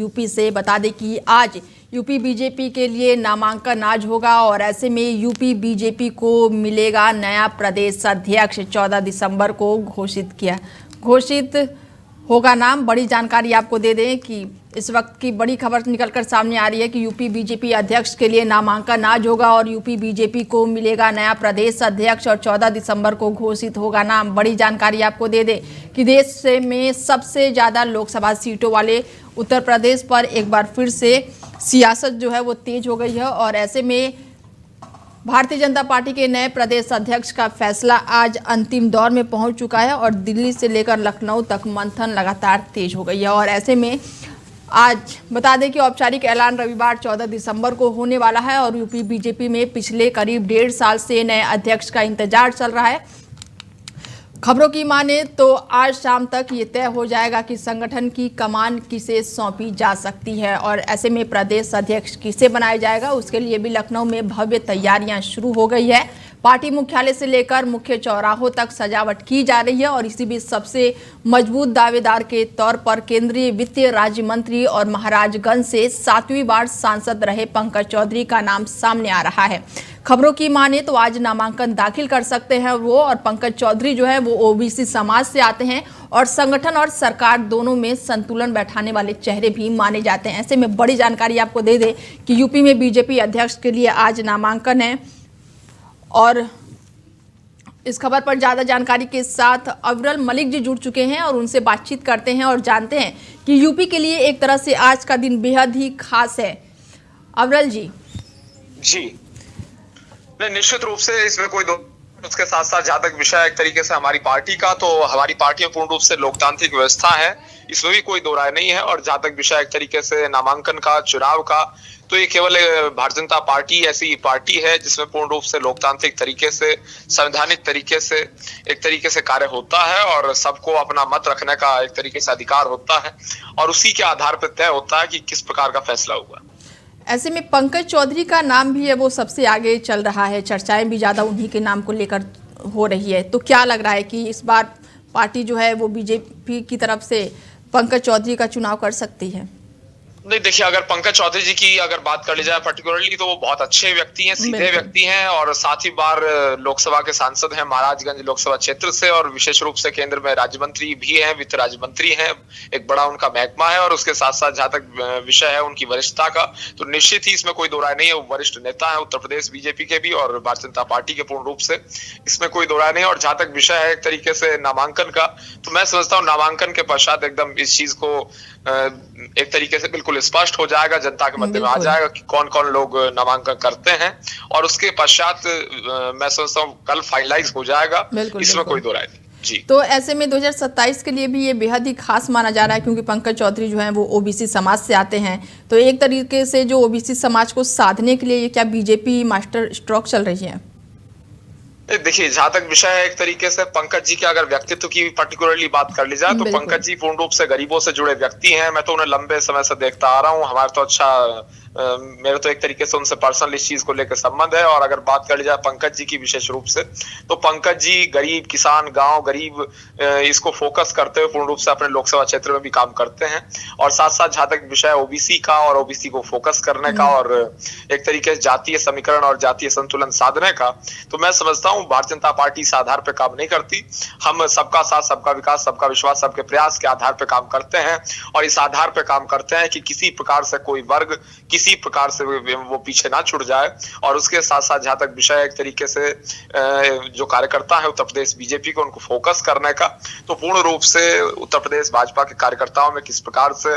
UP से। बता दें कि आज यूपी बीजेपी के लिए नामांकन आज होगा और ऐसे में यूपी बीजेपी को मिलेगा नया प्रदेश अध्यक्ष। 14 दिसंबर को घोषित होगा नाम। बड़ी जानकारी आपको दे दें कि इस वक्त की बड़ी खबर निकलकर सामने आ रही है कि यूपी बीजेपी अध्यक्ष के लिए नामांकन आज होगा और यूपी बीजेपी को मिलेगा नया प्रदेश अध्यक्ष और 14 दिसंबर को घोषित होगा नाम। बड़ी जानकारी आपको दे दें कि देश में सबसे ज़्यादा लोकसभा सीटों वाले उत्तर प्रदेश पर एक बार फिर से सियासत जो है वो तेज हो गई है और ऐसे में भारतीय जनता पार्टी के नए प्रदेश अध्यक्ष का फैसला आज अंतिम दौर में पहुंच चुका है और दिल्ली से लेकर लखनऊ तक मंथन लगातार तेज हो गई है। और ऐसे में आज बता दें कि औपचारिक ऐलान रविवार 14 दिसंबर को होने वाला है और यूपी बीजेपी में पिछले करीब 1.5 साल से नए अध्यक्ष का इंतजार चल रहा है। खबरों की माने तो आज शाम तक ये तय हो जाएगा कि संगठन की कमान किसे सौंपी जा सकती है और ऐसे में प्रदेश अध्यक्ष किसे बनाया जाएगा उसके लिए भी लखनऊ में भव्य तैयारियां शुरू हो गई है। पार्टी मुख्यालय से लेकर मुख्य चौराहों तक सजावट की जा रही है और इसी बीच सबसे मजबूत दावेदार के तौर पर केंद्रीय वित्त राज्य मंत्री और महाराजगंज से 7वीं बार सांसद रहे पंकज चौधरी का नाम सामने आ रहा है। खबरों की माने तो आज नामांकन दाखिल कर सकते हैं वो और पंकज चौधरी जो है वो ओबीसी समाज से आते हैं और संगठन और सरकार दोनों में संतुलन बैठाने वाले चेहरे भी माने जाते हैं। ऐसे में बड़ी जानकारी आपको दे दें कि यूपी में बीजेपी अध्यक्ष के लिए आज नामांकन है और इस खबर पर ज़्यादा जानकारी के साथ अवरल मलिक जी जुड़ चुके हैं और उनसे बातचीत करते हैं और जानते हैं कि यूपी के लिए एक तरह से आज का दिन बेहद ही खास है। अवरल जी। निश्चित रूप से इसमें कोई दो उसके साथ साथ जहां तक विषय एक तरीके से हमारी पार्टी का, तो हमारी पार्टी में पूर्ण रूप से लोकतांत्रिक व्यवस्था है, इसमें भी कोई दो राय नहीं है। और जहां तक विषय एक तरीके से नामांकन का, चुनाव का, तो ये केवल भारतीय जनता पार्टी ऐसी पार्टी है जिसमें पूर्ण रूप से लोकतांत्रिक तरीके से, संवैधानिक तरीके से एक तरीके से कार्य होता है और सबको अपना मत रखने का एक तरीके से अधिकार होता है और उसी के आधार पर तय होता है कि किस प्रकार का फैसला होगा। ऐसे में पंकज चौधरी का नाम भी है वो सबसे आगे चल रहा है, चर्चाएं भी ज़्यादा उन्हीं के नाम को लेकर हो रही है। तो क्या लग रहा है कि इस बार पार्टी जो है वो बीजेपी की तरफ से पंकज चौधरी का चुनाव कर सकती है? नहीं, देखिए, अगर पंकज चौधरी जी की अगर बात कर ली जाए पर्टिकुलरली, तो वो बहुत अच्छे व्यक्ति हैं, सीधे व्यक्ति हैं और साथ ही बार लोकसभा के सांसद हैं महाराजगंज लोकसभा क्षेत्र से और विशेष रूप से केंद्र में राज्य मंत्री भी हैं, वित्त राज्य मंत्री हैं, एक बड़ा उनका महकमा है और उसके साथ साथ जहां तक विषय है उनकी वरिष्ठता का, तो निश्चित ही इसमें कोई दो राय नहीं है, वो वरिष्ठ नेता है उत्तर प्रदेश बीजेपी के भी और भारतीय जनता पार्टी के पूर्ण रूप से, इसमें कोई दो राय नहीं है। और जहां तक विषय है एक तरीके से नामांकन का, तो मैं समझता हूँ नामांकन के पश्चात एकदम इस चीज को एक तरीके से बिल्कुल स्पष्ट हो जाएगा, जनता के मध्य में आ जाएगा कि कौन कौन लोग नामांकन करते हैं और उसके पश्चात मैं समझता हूँ कल फाइनलाइज हो जाएगा, इसमें कोई दो राय नहीं जी। तो ऐसे में 2027 के लिए भी ये बेहद ही खास माना जा रहा है क्योंकि पंकज चौधरी जो है वो ओबीसी समाज से आते हैं, तो एक तरीके से जो ओबीसी समाज को साधने के लिए ये क्या बीजेपी मास्टर स्ट्रोक चल रही है? देखिए, जहां तक विषय है एक तरीके से पंकज जी के अगर व्यक्तित्व की पर्टिकुलरली बात कर ली जाए, तो पंकज जी पूर्ण रूप से गरीबों से जुड़े व्यक्ति हैं। मैं तो उन्हें लंबे समय से देखता आ रहा हूं, हमारे तो मेरे तो एक तरीके से उनसे पर्सनल इस चीज को लेकर संबंध है। और अगर बात कर ली जाए पंकज जी की विशेष रूप से, तो पंकज जी गरीब किसान, गांव गरीब, इसको फोकस करते हुए पूर्ण रूप से अपने लोकसभा क्षेत्र में भी काम करते हैं और साथ साथ जहां तक विषय ओबीसी का और ओबीसी को फोकस करने का और एक तरीके से जातीय समीकरण और जातीय संतुलन साधने का, तो मैं समझता हूँ भारतीय जनता पार्टी इस आधार पर काम नहीं करती। हम सबका साथ, सबका विकास, सबका विश्वास, सबके प्रयास के आधार पर काम करते हैं और इस आधार पर काम करते हैं कि किसी प्रकार से कोई वर्ग किसी प्रकार से वो पीछे ना छूट जाए। और उसके साथ साथ जहां तक विषय एक तरीके से जो कार्यकर्ता है उत्तर प्रदेश बीजेपी को, उनको फोकस करने का, तो पूर्ण रूप से उत्तर प्रदेश भाजपा के कार्यकर्ताओं में किस प्रकार से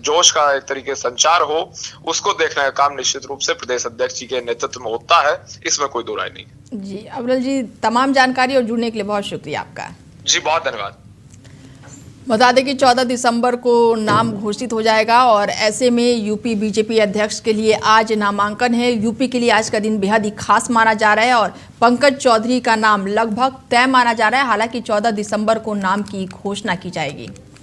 जोश का एक तरीके से संचार हो, उसको देखने का काम निश्चित रूप से प्रदेश अध्यक्ष जी के नेतृत्व में होता है, इसमें कोई दो राय नहीं जी। अवरल जी, तमाम जानकारी और जुड़ने के लिए बहुत शुक्रिया आपका जी, बहुत धन्यवाद। बता दें कि 14 दिसंबर को नाम घोषित हो जाएगा और ऐसे में यूपी बीजेपी अध्यक्ष के लिए आज नामांकन है। यूपी के लिए आज का दिन बेहद ही खास माना जा रहा है और पंकज चौधरी का नाम लगभग तय माना जा रहा है। हालांकि 14 दिसंबर को नाम की घोषणा की जाएगी।